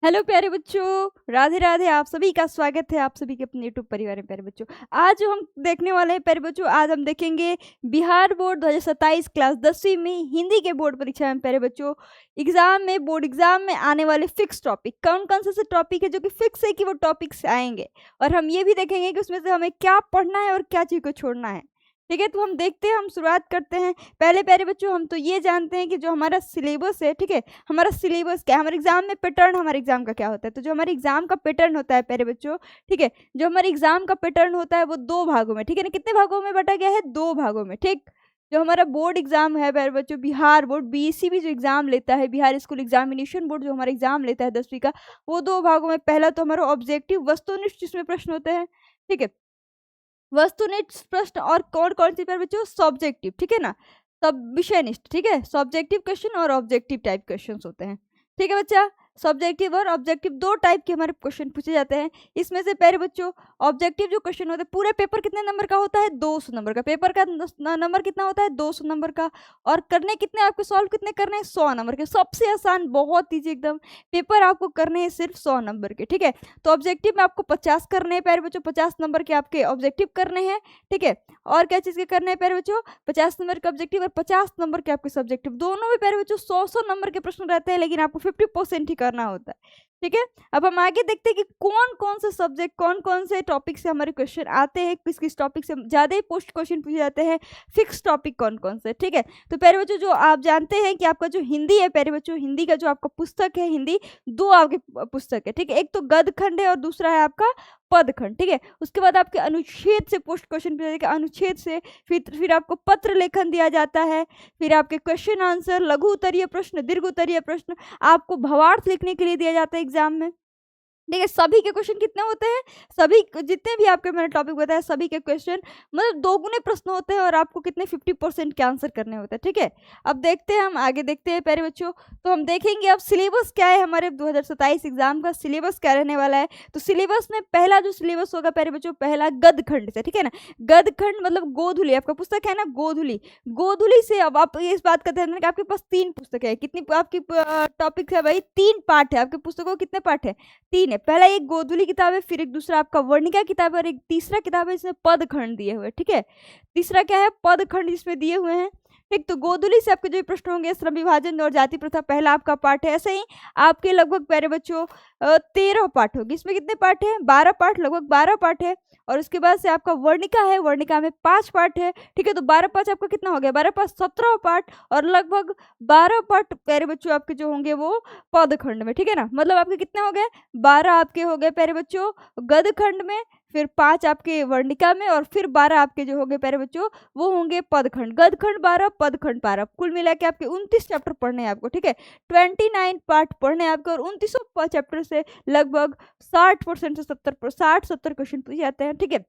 Hello प्यारे बच्चों, राधे राधे। आप सभी का स्वागत है आप सभी के अपने यूट्यूब परिवार में। प्यारे बच्चों, आज जो हम देखने वाले हैं प्यारे बच्चों, आज हम देखेंगे बिहार बोर्ड 2027 क्लास 10वीं में हिंदी के बोर्ड परीक्षा में प्यारे बच्चों एग्जाम में, बोर्ड एग्जाम में आने वाले फिक्स टॉपिक कौन कौन से टॉपिक है जो कि फिक्स है कि वो टॉपिक्स आएंगे, और हम ये भी देखेंगे कि उसमें से हमें क्या पढ़ना है और क्या चीज़ को छोड़ना है। ठीक है, तो हम देखते हैं, हम शुरुआत करते हैं। पहले प्यारे बच्चों, हम तो ये जानते हैं कि जो हमारा सिलेबस है, ठीक है, हमारा सिलेबस क्या है, हमारे एग्जाम में पैटर्न हमारे एग्जाम का क्या होता है। तो जो हमारे एग्जाम का पैटर्न होता है प्यारे बच्चों, ठीक है, जो हमारे एग्जाम का पैटर्न होता है वो 2 भागों में, ठीक है ना। कितने भागों में बांटा गया है? 2 भागों में। ठीक, जो हमारा बोर्ड एग्जाम है प्यारे बच्चों, बिहार बोर्ड बीईसी भी जो एग्जाम लेता है, बिहार स्कूल एग्जामिनेशन बोर्ड जो हमारा एग्जाम लेता है 10वीं का, वो 2 भागों में। पहला तो हमारा ऑब्जेक्टिव वस्तुनिष्ठ जिसमें प्रश्न होते हैं, ठीक है, वस्तुनिष्ठ प्रश्न, और कौन कौन सी प्यारे बच्चों? सब्जेक्टिव, ठीक है ना, सब विषयनिष्ठ, ठीक है, सब्जेक्टिव क्वेश्चन और ऑब्जेक्टिव टाइप क्वेश्चंस होते हैं। ठीक है बच्चा, सब्जेक्टिव और ऑब्जेक्टिव 2 टाइप के हमारे क्वेश्चन पूछे जाते हैं। इसमें से प्यारे बच्चों ऑब्जेक्टिव जो क्वेश्चन होते हैं, पूरे पेपर कितने नंबर का होता है? 200 नंबर का। पेपर का नंबर कितना होता है? 200 नंबर का। और करने कितने आपको, सॉल्व कितने करने हैं? 100 नंबर के। सबसे आसान, बहुत ईजी एकदम। पेपर आपको करने हैं सिर्फ 100 नंबर के, ठीक है। तो ऑब्जेक्टिव में आपको 50 करने हैं प्यारे बच्चों, 50 नंबर के आपके ऑब्जेक्टिव करने हैं, ठीक है। और क्या चीज़ के करने हैं प्यारे बच्चों? 50 नंबर के ऑब्जेक्टिव और 50 नंबर के आपके सब्जेक्टिव। दोनों में प्यारे बच्चों 100 नंबर के प्रश्न रहते हैं, लेकिन आपको 50% ही करना होता है। ठीक है, अब हम आगे देखते हैं कि कौन कौन से सब्जेक्ट, कौन कौन से टॉपिक से हमारे क्वेश्चन आते हैं, किस किस टॉपिक से ज़्यादा ही पोस्ट क्वेश्चन पूछे जाते हैं, फिक्स टॉपिक कौन कौन से। ठीक है, तो प्यारे बच्चों जो आप जानते हैं कि आपका जो हिंदी है प्यारे बच्चों, हिंदी का जो आपका पुस्तक है, हिंदी 2 आपके पुस्तक है, ठीक है। एक तो गद्य खंड है और दूसरा है आपका पद खंड, ठीक है। उसके बाद आपके अनुच्छेद से पोस्ट क्वेश्चन पूछा जाएगा, अनुच्छेद से फिर आपको पत्र लेखन दिया जाता है, फिर आपके क्वेश्चन आंसर, लघु उत्तरीय प्रश्न, दीर्घ उत्तरीय प्रश्न, आपको भावार्थ लिखने के लिए दिया जाता है एग्जाम में। देखिए, सभी के क्वेश्चन कितने होते हैं? सभी जितने भी आपके मैंने टॉपिक बताया, सभी के क्वेश्चन मतलब 2 गुने प्रश्न होते हैं, और आपको कितने 50% के आंसर करने होते हैं, ठीक है। अब देखते हैं, हम आगे देखते हैं प्यारे बच्चों। तो हम देखेंगे अब सिलेबस क्या है, हमारे 2027 एग्जाम का सिलेबस क्या रहने वाला है। तो सिलेबस में पहला जो सिलेबस होगा प्यारे बच्चों, पहला गद्य खंड से, ठीक है ना। गद्य खंड मतलब गोधुली, आपका पुस्तक है ना गोधुली, गोधुली से। अब आप इस बात का ध्यान रखना कि आपके पास 3 पुस्तक है। कितनी आपकी टॉपिक है भाई? 3 पार्ट है आपके पुस्तकों। कितने पार्ट है? 3 है। पहला एक गोधुली किताब है, फिर एक दूसरा आपका वर्णिका किताब है, और एक तीसरा किताब है इसमें पद खंड दिए हुए, ठीक है। तीसरा क्या है? पद खंड जिसमें दिए हुए हैं। ठीक, तो गोधुली से आपके जो प्रश्न होंगे, श्रम विभाजन और जाति प्रथा पहला आपका पार्ट है। ऐसे ही आपके लगभग प्यारे बच्चों 13 पार्ट होगी। इसमें कितने पार्ट है? 12 पार्ट, लगभग 12 पार्ट है। और उसके बाद से आपका वर्णिका है, वर्णिका में 5 पार्ट है, ठीक है। तो 12 5 आपका कितना हो गया? 12 5 17 पार्ट, और लगभग 12 पार्ट प्यारे बच्चों आपके जो होंगे वो पद खंड में, ठीक है ना। मतलब आपके कितने हो गए? 12 आपके हो गए प्यारे बच्चों गद्य खंड में, फिर 5 आपके वर्णिका में, और फिर 12 आपके जो होंगे प्यारे बच्चों वो होंगे पद खंड। गद्य खंड 12, पद खंड 12, कुल मिला के आपके 29 चैप्टर पढ़ने हैं आपको, ठीक है। 29 पार्ट पढ़ने हैं आपको, और 29 चैप्टर से लगभग 60% से 60-70 क्वेश्चन पूछे जाते हैं, ठीक है।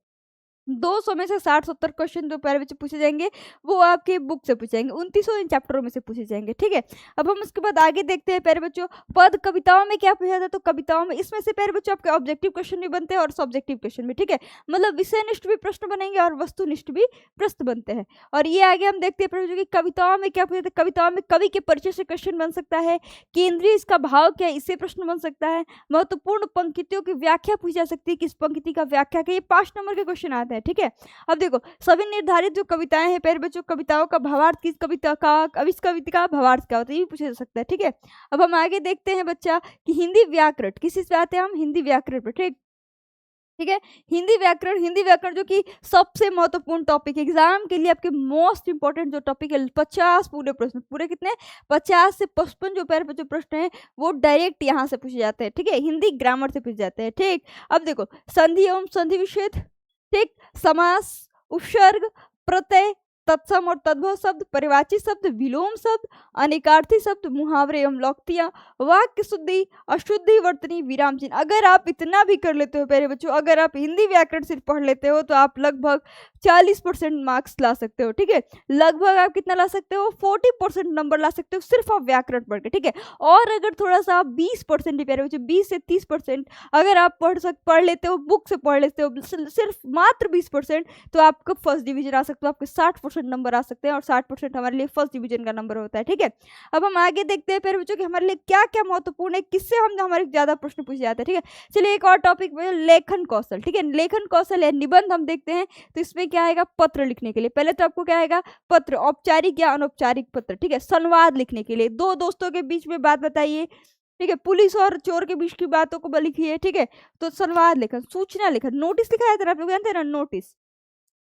200 में से 60-70 क्वेश्चन जो प्यारे बच्चे पूछे जाएंगे वो आपके बुक से पूछे जाएंगे, 29 इन चैप्टरों में से पूछे जाएंगे, ठीक है। अब हम उसके बाद आगे देखते हैं प्यारे बच्चों, पद कविताओं में क्या पूछा जाता है। तो कविताओं में इसमें से प्यारे बच्चों आपके ऑब्जेक्टिव क्वेश्चन भी बनते हैं और सब्जेक्टिव क्वेश्चन भी, ठीक है। मतलब विषयनिष्ठ भी प्रश्न बनेंगे और वस्तुनिष्ठ भी प्रश्न बनते हैं। और ये आगे हम देखते हैं प्यारे बच्चों की कविताओं में क्या पूछा जाता है। कविताओं में कवि के परिचय से क्वेश्चन बन सकता है, केंद्रीय इसका भाव क्या है, इससे प्रश्न बन सकता है, महत्वपूर्ण पंक्तियों की व्याख्या पूछी जा सकती है, किस पंक्ति का व्याख्या का, ये 5 नंबर के क्वेश्चन आते हैं, ठीक है। अब देखो, सभी निर्धारित जो कविताएं हैं प्यारे बच्चों, कविताओं का भावार्थ, किस कविता का, अब इस कविता का भावार्थ क्या होता है, ये भी पूछा जा सकता है, ठीक है। अब हम आगे देखते हैं बच्चा कि हिंदी व्याकरण किस चीज पे आते हैं हम? हिंदी व्याकरण पर, ठीक, ठीक है। हिंदी व्याकरण जो कि सबसे महत्वपूर्ण टॉपिक है एग्जाम के लिए, आपके मोस्ट इंपॉर्टेंट जो टॉपिक है। 50 पूरे प्रश्न, पूरे कितने? 50 से 55 जो प्यारे बच्चों प्रश्न है वो डायरेक्ट यहाँ से पूछे जाते हैं, ठीक है। हिंदी ग्रामर से पूछे जाते हैं, ठीक। अब देखो, संधि एवं संधि विच्छेद, ठीक, समास, उपसर्ग, प्रत्यय, तत्सम और तद्भव शब्द, परिवाची शब्द, विलोम शब्द, अनेकार्थी शब्द, मुहावरे एवं लोकोक्तियां, वाक्य शुद्धि, अशुद्धि, वर्तनी, विराम चिन्ह। अगर आप इतना भी कर लेते हो प्यारे बच्चों, अगर आप हिंदी व्याकरण सिर्फ पढ़ लेते हो तो आप लगभग 40% मार्क्स ला सकते हो, ठीक है। लगभग आप कितना ला सकते हो? 40% नंबर ला सकते हो सिर्फ आप व्याकरण पढ़ के, ठीक है। और अगर थोड़ा सा आप 20% ही प्यारे बच्चों, 20 से 30% अगर आप पढ़ लेते हो, बुक से पढ़ लेते हो सिर्फ मात्र 20%, तो आपका फर्स्ट डिवीजन आ सकता है, आपके 60% 60% नंबर आ सकते हैं और 60% हमारे लिए फर्स्ट डिवीजन का नंबर होता है। ठीक है, अब हम आगे देखते हैं प्यारे बच्चों कि हमारे लिए क्या क्या महत्वपूर्ण है, किससे हम हमारे ज़्यादा प्रश्न पूछे जाते हैं। ठीक है, चलिए एक और टॉपिक में लेखन कौशल। ठीक है, लेखन कौशल या निबंध हम देखते हैं तो इसमें क्या आएगा, पत्र लिखने के लिए। पहले तो आपको क्या आएगा, पत्र, औपचारिक या अनौपचारिक पत्र। ठीक है, संवाद लिखने के लिए, दो दोस्तों के बीच में बात बताइए। ठीक है, पुलिस और चोर के बीच की बातों को लिखिए। ठीक है, तो संवाद लेखन, सूचना लेखन, नोटिस लिखा जाता है, आप लोग जानते हैं ना नोटिस।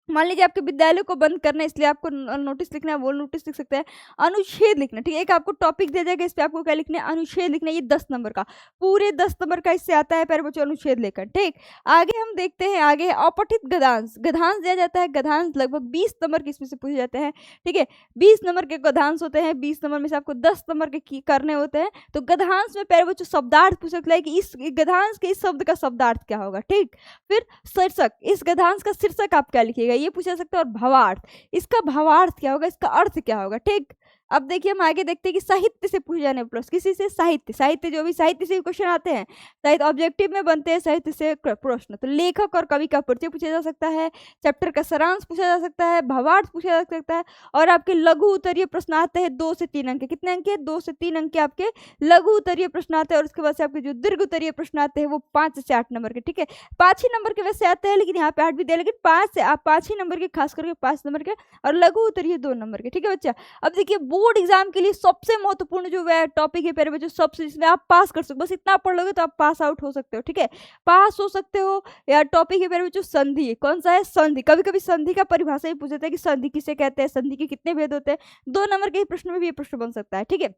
मान लीजिए आपके विद्यालय को बंद करना है इसलिए आपको नोटिस लिखना है, वो नोटिस लिख सकते हैं। अनुच्छेद लिखना, ठीक है, एक आपको टॉपिक दिया जाएगा, इस पे आपको क्या लिखना है, अनुच्छेद लिखना है। ये 10 नंबर का, पूरे 10 नंबर का इससे आता है प्यारे बच्चों अनुच्छेद लेखन। ठीक, आगे हम देखते हैं, आगे अपठित गद्यांश, गद्यांश दिया जाता है। गद्यांश लगभग 20 नंबर के इसमें से पूछे जाते हैं। ठीक है, 20 नंबर के गद्यांश होते हैं, 20 नंबर में से आपको 10 नंबर के करने होते हैं। तो गद्यांश में प्यारे बच्चों शब्दार्थ पूछ सकता है कि इस गद्यांश के इस शब्द का शब्दार्थ क्या होगा। ठीक, फिर शीर्षक, इस गद्यांश का शीर्षक आप क्या लिखिएगा, ये पूछा सकता है। और भावार्थ, इसका भावार्थ क्या होगा, इसका अर्थ क्या होगा। ठीक, अब देखिए हम आगे देखते हैं कि साहित्य से पूछे जाने प्रश्न, किसी से साहित्य, साहित्य जो भी साहित्य से क्वेश्चन आते हैं, साहित्य ऑब्जेक्टिव में बनते हैं साहित्य से प्रश्न। तो लेखक और कवि का परिचय पूछा जा सकता है, चैप्टर का सारांश पूछा जा सकता है, भावार्थ पूछा जा सकता है। और आपके लघु उत्तरीय प्रश्न आते हैं 2 से 3 अंक के। कितने अंक के, 2 से 3 अंक के आपके लघु उत्तरीय प्रश्न आते हैं। और उसके बाद से आपके जो दीर्घ उत्तरीय प्रश्न आते हैं वो 5 से 8 नंबर के। ठीक है, 5 ही नंबर के वैसे आते हैं, लेकिन यहाँ पे 8 भी दिया, लेकिन 5 ही नंबर के, खास करके 5 नंबर के, और लघु उत्तरीय 2 नंबर के। ठीक है बच्चा, अब देखिए बोर्ड एग्जाम के लिए सबसे महत्वपूर्ण जो टॉपिक है प्यारे बच्चों, सबसे जिसमें आप पास कर सकते हो, बस इतना पढ़ लोगे तो आप पास आउट हो सकते हो। ठीक है, पास हो सकते हो। या टॉपिक है प्यारे बच्चों संधि, कौन सा है, संधि। कभी कभी संधि का परिभाषा ही पूछ जाता है कि संधि किसे कहते हैं, संधि के कितने भेद होते हैं। 2 नंबर के प्रश्न में भी ये प्रश्न बन सकता है। ठीक है,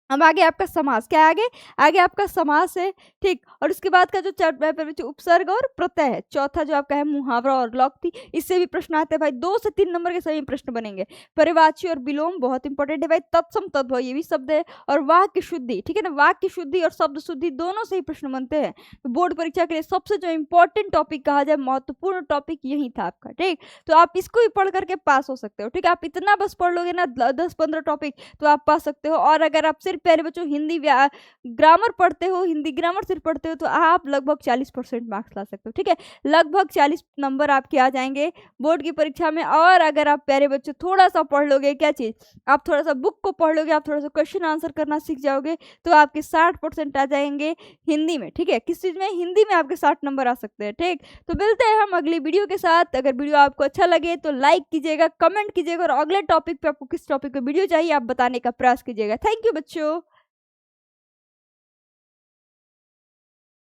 अब आगे आपका समास, क्या है आगे, आगे आपका समास है। ठीक, और उसके बाद का जो उपसर्ग और प्रत्यय है। चौथा जो आपका है मुहावरा और लोकोक्ति, इससे भी प्रश्न आते हैं भाई। 2 से 3 नंबर के सभी प्रश्न बनेंगे। परिवाची और विलोम बहुत इंपॉर्टेंट है भाई। तत्सम तद्भव ये भी शब्द है। और वाक्य शुद्धि, ठीक है ना, वाक्य शुद्धि और शब्द शुद्धि दोनों से ही प्रश्न बनते हैं। तो बोर्ड परीक्षा के लिए सबसे जो इंपॉर्टेंट टॉपिक कहा जाए, महत्वपूर्ण टॉपिक यही था आपका। ठीक, तो आप इसको भी पढ़ करके पास हो सकते हो। ठीक है, आप इतना बस पढ़ लोगे ना 10-15 टॉपिक, तो आप पास सकते हो। और अगर आप सिर्फ प्यारे बच्चों हिंदी ग्रामर पढ़ते हो, हिंदी ग्रामर सिर्फ पढ़ते हो, तो आप लगभग 40% मार्क्स ला सकते हो। ठीक है, लगभग 40 नंबर आपके आ जाएंगे बोर्ड की परीक्षा में। और अगर आप प्यारे बच्चों थोड़ा सा पढ़ लोगे, क्या चीज़, आप थोड़ा सा बुक को पढ़ लोगे, आप थोड़ा सा क्वेश्चन आंसर करना सीख जाओगे, तो आपके 60% आ जाएंगे हिंदी में। ठीक है, किस चीज़ में, हिंदी में आपके 60 नंबर आ सकते हैं। ठीक, तो मिलते हैं हम अगली वीडियो के साथ। अगर वीडियो आपको अच्छा लगे तो लाइक कीजिएगा, कमेंट कीजिएगा, और अगले टॉपिक पे आपको किस टॉपिक पे वीडियो चाहिए आप बताने का प्रयास कीजिएगा। थैंक यू बच्चों।